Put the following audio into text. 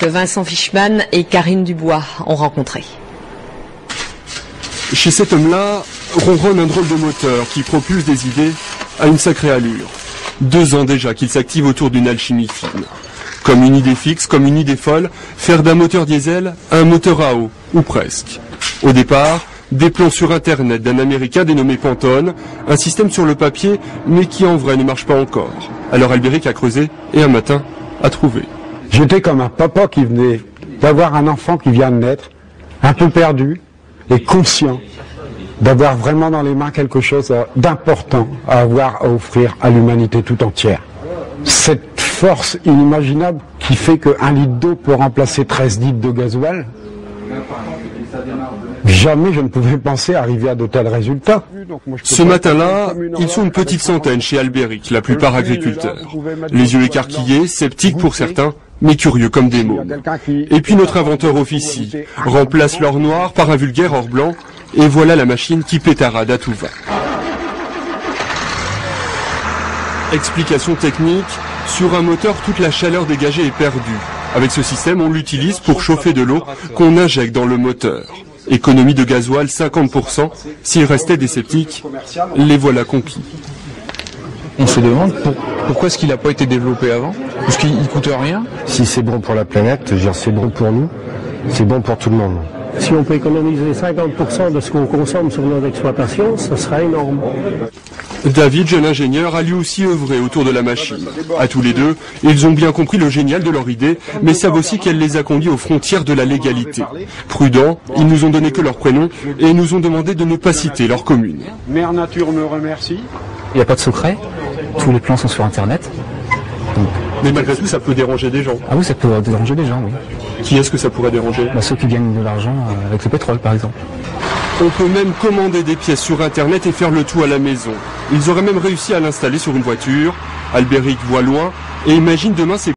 Vincent Fischmann et Karine Dubois ont rencontré. Chez cet homme-là, ronronne un drôle de moteur qui propulse des idées à une sacrée allure. 2 ans déjà qu'il s'active autour d'une alchimie fine. Comme une idée fixe, comme une idée folle, faire d'un moteur diesel un moteur à eau, ou presque. Au départ, des plans sur Internet d'un Américain dénommé Pantone, un système sur le papier, mais qui en vrai ne marche pas encore. Alors Albéric a creusé et un matin a trouvé. J'étais comme un papa qui venait d'avoir un enfant qui vient de naître, un peu perdu et conscient d'avoir vraiment dans les mains quelque chose d'important à avoir à offrir à l'humanité tout entière. Cette force inimaginable qui fait qu'un litre d'eau peut remplacer 13 litres de gasoil, jamais je ne pouvais penser arriver à de tels résultats. Ce matin-là, ils sont une petite centaine chez Albéric, la plupart agriculteurs. Les yeux écarquillés, sceptiques pour certains, mais curieux comme des mômes. Et puis notre inventeur officie, remplace l'or noir par un vulgaire or blanc, et voilà la machine qui pétarade à tout va. Explication technique, sur un moteur, toute la chaleur dégagée est perdue. Avec ce système, on l'utilise pour chauffer de l'eau qu'on injecte dans le moteur. Économie de gasoil 50%, s'il restait des sceptiques, les voilà conquis. On se demande pourquoi est-ce qu'il n'a pas été développé avant? Parce qu'il ne coûte rien. Si c'est bon pour la planète, c'est bon pour nous, c'est bon pour tout le monde. Si on peut économiser 50% de ce qu'on consomme sur notre exploitation, ce sera énorme. David, jeune ingénieur, a lui aussi œuvré autour de la machine. À tous les deux, ils ont bien compris le génial de leur idée, mais savent aussi qu'elle les a conduits aux frontières de la légalité. Prudents, ils nous ont donné que leur prénom et nous ont demandé de ne pas citer leur commune. Mère Nature me remercie. Il n'y a pas de secret, tous les plans sont sur Internet. Mais malgré tout, ça peut déranger des gens. Ah oui, ça peut déranger des gens, oui. Qui est-ce que ça pourrait déranger? Ceux qui gagnent de l'argent avec le pétrole, par exemple. On peut même commander des pièces sur Internet et faire le tout à la maison. Ils auraient même réussi à l'installer sur une voiture. Albéric voit loin et imagine demain ses